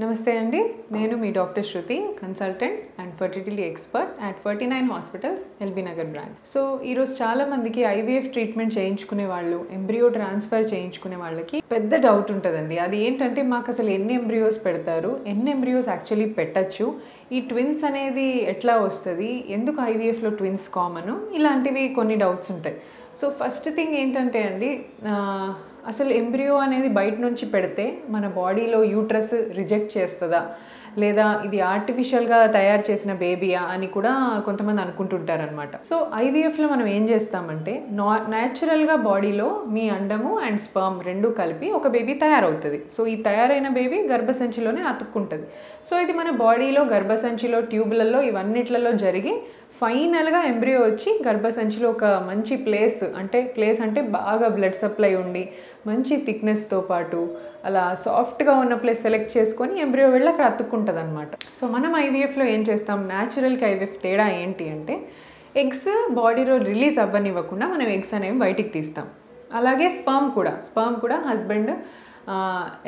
నమస్తే అండి, నేను మీ doctor Shruti, consultant and fertility expert at 49 hospitals, LB Nagar branch. So ఈరోజు చాలా మందికి ఐవీఎఫ్ ట్రీట్మెంట్ చేయించుకునే వాళ్ళు, ఎంబ్రియో ట్రాన్స్ఫర్ చేయించుకునే వాళ్ళకి పెద్ద డౌట్ ఉంటుందండి. అది ఏంటంటే మాకు అసలు ఎన్ని ఎంబ్రియోస్ పెడతారు, ఎన్ని ఎంబ్రియోస్ యాక్చువల్లీ పెట్టచ్చు, ఈ ట్విన్స్ అనేది ఎట్లా వస్తుంది, ఎందుకు ఐవీఎఫ్లో ట్విన్స్ కామన్, ఇలాంటివి కొన్ని డౌట్స్ ఉంటాయి. సో ఫస్ట్ థింగ్ ఏంటంటే అండి, అసలు ఎంబ్రియో అనేది బయట నుంచి పెడితే మన బాడీలో యూట్రస్ రిజెక్ట్ చేస్తుందా, లేదా ఇది ఆర్టిఫిషియల్గా తయారు చేసిన బేబీయా అని కూడా కొంతమంది అనుకుంటుంటారనమాట. సో ఐవీఎఫ్లో మనం ఏం చేస్తామంటే, న్యాచురల్గా బాడీలో మీ అండము అండ్ స్పర్మ్ రెండు కలిపి ఒక బేబీ తయారవుతుంది. సో ఈ తయారైన బేబీ గర్భసంచిలోనే అతుక్కుంటుంది. సో ఇది మన బాడీలో గర్భసంచిలో ట్యూబ్లలో ఇవన్నిట్లలో జరిగి ఫైనల్గా ఎంబ్రియో వచ్చి గర్భసంచిలో ఒక మంచి ప్లేస్ అంటే బాగా బ్లడ్ సప్లై ఉండి మంచి థిక్నెస్తో పాటు అలా సాఫ్ట్గా ఉన్న ప్లేస్ సెలెక్ట్ చేసుకొని ఎంబ్రియో వెళ్ళి అక్కడ అతుక్కుంటుంది అనమాట. సో మనం ఐవీఎఫ్లో ఏం చేస్తాం, న్యాచురల్కి ఐవీఎఫ్ తేడా ఏంటి అంటే, ఎగ్స్ బాడీలో రిలీజ్ అవ్వనివ్వకుండా మనం ఎగ్స్ అనేవి బయటికి తీస్తాం. అలాగే స్పర్మ్ కూడా హస్బెండ్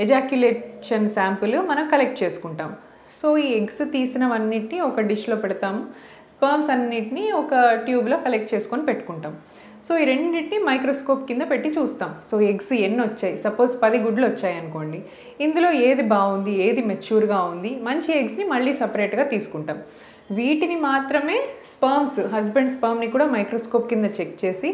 ఎజాక్యులేషన్ శాంపుల్ మనం కలెక్ట్ చేసుకుంటాం. సో ఈ ఎగ్స్ తీసినవన్నిటిని ఒక డిష్లో పెడతాము, స్పర్మ్స్ అన్నిటిని ఒక ట్యూబ్లో కలెక్ట్ చేసుకొని పెట్టుకుంటాం. సో ఈ రెండింటిని మైక్రోస్కోప్ కింద పెట్టి చూస్తాం. సో ఎగ్స్ ఎన్ని వచ్చాయి, సపోజ్ 10 గుడ్లు వచ్చాయి అనుకోండి, ఇందులో ఏది బాగుంది, ఏది మెచ్యూర్గా ఉంది, మంచి ఎగ్స్ని మళ్ళీ సపరేట్గా తీసుకుంటాం. వీటిని మాత్రమే హస్బెండ్ స్పర్మ్ని కూడా మైక్రోస్కోప్ కింద చెక్ చేసి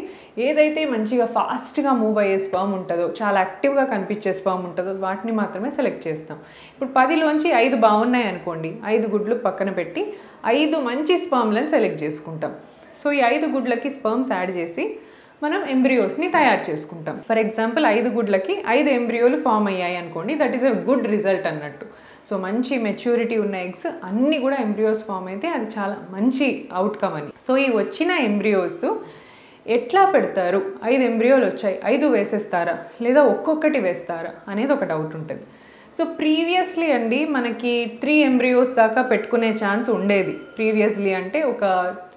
ఏదైతే మంచిగా ఫాస్ట్గా మూవ్ అయ్యే స్పర్మ్ ఉంటుందో, చాలా యాక్టివ్గా కనిపించే స్పర్మ్ ఉంటుందో వాటిని మాత్రమే సెలెక్ట్ చేస్తాం. ఇప్పుడు 10లోంచి 5 బాగున్నాయి అనుకోండి, 5 గుడ్లు పక్కన పెట్టి 5 మంచి స్పర్మ్లను సెలెక్ట్ చేసుకుంటాం. సో ఈ 5 గుడ్లకి స్పర్మ్స్ యాడ్ చేసి మనం ఎంబ్రియోస్ని తయారు చేసుకుంటాం. ఫర్ ఎగ్జాంపుల్ 5 గుడ్లకి 5 ఎంబ్రియోలు ఫామ్ అయ్యాయి అనుకోండి, that is a good result అన్నట్టు. సో మంచి మెచ్యూరిటీ ఉన్న ఎగ్స్ అన్నీ కూడా ఎంబ్రియోస్ ఫామ్ అయితే అది చాలా మంచి అవుట్కమ్ అని. సో ఈ వచ్చిన ఎంబ్రియోస్ ఎట్లా పెడతారు, 5 ఎంబ్రియోలు వచ్చాయి, 5 వేసేస్తారా లేదా ఒక్కొక్కటి వేస్తారా అనేది ఒక డౌట్ ఉంటుంది. సో ప్రీవియస్లీ అండి మనకి 3 ఎంబ్రియోస్ దాకా పెట్టుకునే ఛాన్స్ ఉండేది. ప్రీవియస్లీ అంటే ఒక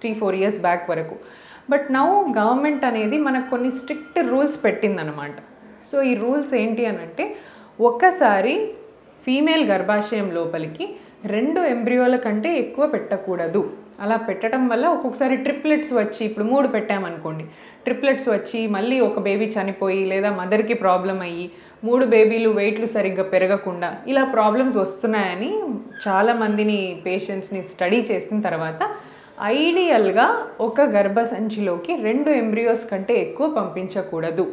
3-4 ఇయర్స్ బ్యాక్ వరకు. బట్ నౌ గవర్నమెంట్ అనేది మనకు కొన్ని స్ట్రిక్ట్ రూల్స్ పెట్టిందనమాట. సో ఈ రూల్స్ ఏంటి అని అంటే, ఒక్కసారి ఫీమేల్ గర్భాశయం లోపలికి 2 ఎంబ్రియోల కంటే ఎక్కువ పెట్టకూడదు. అలా పెట్టడం వల్ల ఒక్కొక్కసారి ట్రిప్లెట్స్ వచ్చి, ఇప్పుడు 3 పెట్టామనుకోండి, ట్రిప్లెట్స్ వచ్చి మళ్ళీ ఒక బేబీ చనిపోయి లేదా మదర్కి ప్రాబ్లం అయ్యి 3 బేబీలు వెయిట్లు సరిగ్గా పెరగకుండా ఇలా ప్రాబ్లమ్స్ వస్తున్నాయని చాలామందిని పేషెంట్స్ని స్టడీ చేసిన తర్వాత ఐడియల్గా ఒక గర్భసంచిలోకి 2 ఎంబ్రియోస్ కంటే ఎక్కువ పంపించకూడదు.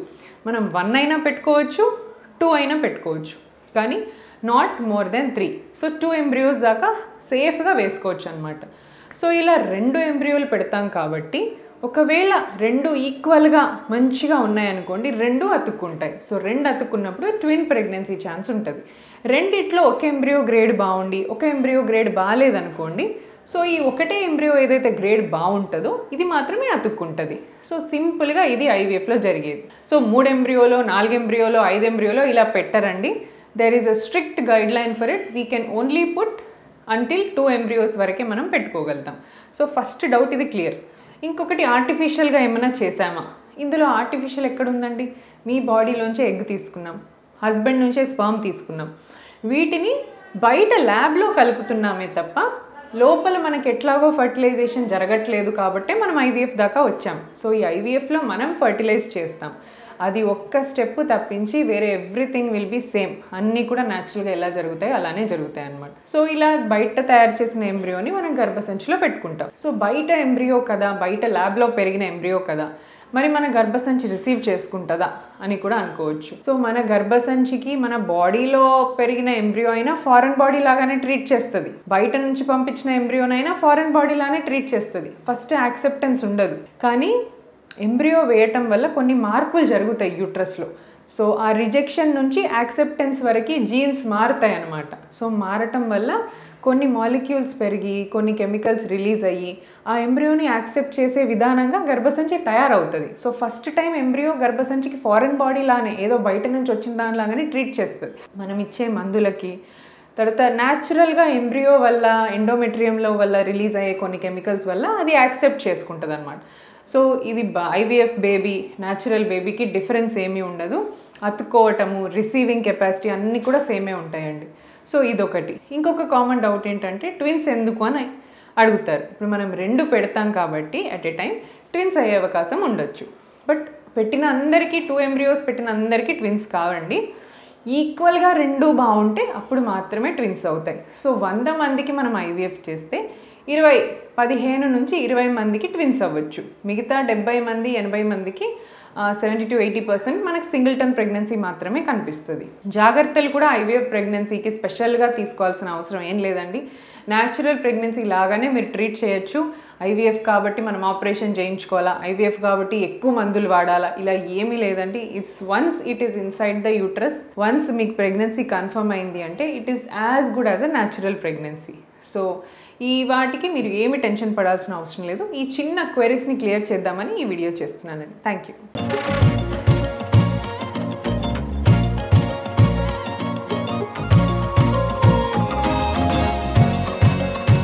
మనం 1 అయినా పెట్టుకోవచ్చు, 2 అయినా పెట్టుకోవచ్చు, కానీ not more than 3. So 2 embryos దాకా సేఫ్గా వేసుకోవచ్చు అనమాట. సో ఇలా 2 ఎంబ్రియోలు పెడతాం కాబట్టి ఒకవేళ 2 ఈక్వల్గా మంచిగా ఉన్నాయనుకోండి, 2 అతుక్కుంటాయి. సో 2 అతుక్కున్నప్పుడు ట్విన్ ప్రెగ్నెన్సీ ఛాన్స్ ఉంటుంది. రెండిట్లో ఒక ఎంబ్రియో గ్రేడ్ బాగుండి ఒక ఎంబ్రియో గ్రేడ్ బాగాలేదనుకోండి, సో ఈ ఒకటే ఎంబ్రియో ఏదైతే గ్రేడ్ బాగుంటుందో ఇది మాత్రమే అతుక్కుంటుంది. సో సింపుల్గా ఇది ఐవీఎఫ్లో జరిగేది. సో 3 ఎంబ్రియోలో 4 ఎంబ్రియోలో 5 ఎంబ్రియోలో ఇలా పెట్టరండి. There is a strict guideline for it. We can only put until 2 embryos వరకే మనం పెట్టుకోగలుగుతాం. సో ఫస్ట్ డౌట్ ఇది క్లియర్. ఇంకొకటి, ఆర్టిఫిషియల్గా ఏమైనా చేసామా? ఇందులో ఆర్టిఫిషియల్ ఎక్కడుందండి? మీ బాడీలోంచే ఎగ్ తీసుకున్నాం, హస్బెండ్ నుంచే స్పర్మ్ తీసుకున్నాం, వీటిని బయట ల్యాబ్లో కలుపుతున్నామే తప్ప లోపల మనకి ఎట్లాగో ఫర్టిలైజేషన్ జరగట్లేదు కాబట్టే మనం ఐవీఎఫ్ దాకా వచ్చాం. సో ఈ ఐవీఎఫ్లో మనం ఫర్టిలైజ్ చేస్తాం. అది ఒక్క స్టెప్ తప్పించి వేరే ఎవ్రీథింగ్ విల్ బీ సేమ్. అన్నీ కూడా న్యాచురల్గా ఎలా జరుగుతాయి అలానే జరుగుతాయి అన్నమాట. సో ఇలా బయట తయారు చేసిన ఎంబ్రియోని మనం గర్భసంచిలో పెట్టుకుంటాం. సో బయట ఎంబ్రియో కదా, బయట ల్యాబ్లో పెరిగిన ఎంబ్రియో కదా, మరి మన గర్భసంచి రిసీవ్ చేసుకుంటుందా అని కూడా అనుకోవచ్చు. సో మన గర్భసంచికి మన బాడీలో పెరిగిన ఎంబ్రియో అయినా ఫారెన్ బాడీ లాగానే ట్రీట్ చేస్తుంది, బయట నుంచి పంపించిన ఎంబ్రియోనైనా ఫారెన్ బాడీ లానే ట్రీట్ చేస్తుంది. ఫస్ట్ యాక్సెప్టెన్స్ ఉండదు, కానీ ఎంబ్రియో వేయటం వల్ల కొన్ని మార్పులు జరుగుతాయి యూట్రస్లో. సో ఆ రిజెక్షన్ నుంచి యాక్సెప్టెన్స్ వరకు జీన్స్ మారుతాయి అన్నమాట. సో మారటం వల్ల కొన్ని మాలిక్యూల్స్ పెరిగి కొన్ని కెమికల్స్ రిలీజ్ అయ్యి ఆ ఎంబ్రియోని యాక్సెప్ట్ చేసే విధానంగా గర్భసంచి తయారవుతుంది. సో ఫస్ట్ టైం ఎంబ్రియో గర్భసంచికి ఫారెన్ బాడీ లానే, ఏదో బయట నుంచి వచ్చిన దానిలాగానే ట్రీట్ చేస్తుంది. మనం ఇచ్చే మందులకి, తర్వాత న్యాచురల్గా ఎంబ్రియో వల్ల ఎండోమెట్రియంలో వల్ల రిలీజ్ అయ్యే కొన్ని కెమికల్స్ వల్ల అది యాక్సెప్ట్ చేసుకుంటుంది అనమాట. సో ఇది ఐవీఎఫ్ బేబీ, న్యాచురల్ బేబీకి డిఫరెన్స్ ఏమీ ఉండదు. అతుక్కోవటము, రిసీవింగ్ కెపాసిటీ అన్నీ కూడా సేమే ఉంటాయండి. సో ఇదొకటి. ఇంకొక కామన్ డౌట్ ఏంటంటే ట్విన్స్ ఎందుకు అని అడుగుతారు. ఇప్పుడు మనం 2 పెడతాం కాబట్టి అట్ ఏ టైం ట్విన్స్ అయ్యే అవకాశం ఉండొచ్చు. బట్ పెట్టిన అందరికీ 2 ఎంబ్రియోస్ పెట్టిన అందరికీ ట్విన్స్ కావండి. ఈక్వల్గా 2 బాగుంటే అప్పుడు మాత్రమే ట్విన్స్ అవుతాయి. సో 100 మందికి మనం ఐవీఎఫ్ చేస్తే 15 నుంచి 20 మందికి ట్విన్స్ అవ్వచ్చు. మిగతా 70 మంది 80 మందికి 70 to 80% మనకు సింగిల్టన్ ప్రెగ్నెన్సీ మాత్రమే కనిపిస్తుంది. జాగ్రత్తలు కూడా ఐవీఎఫ్ ప్రెగ్నెన్సీకి స్పెషల్గా తీసుకోవాల్సిన అవసరం ఏం లేదండి. న్యాచురల్ ప్రెగ్నెన్సీ లాగానే మీరు ట్రీట్ చేయొచ్చు. ఐవీఎఫ్ కాబట్టి మనం ఆపరేషన్ చేయించుకోవాలా, ఐవీఎఫ్ కాబట్టి ఎక్కువ మందులు వాడాలా, ఇలా ఏమీ లేదండి. Once it is inside the uterus, once మీకు ప్రెగ్నెన్సీ కన్ఫర్మ్ అయింది అంటే it is as good as a natural pregnancy. So ఈ వాటికి మీరు ఏమి టెన్షన్ పడాల్సిన అవసరం లేదు. ఈ చిన్న క్వెరీస్ని క్లియర్ చేద్దామని ఈ వీడియో చేస్తున్నానండి. Thank you.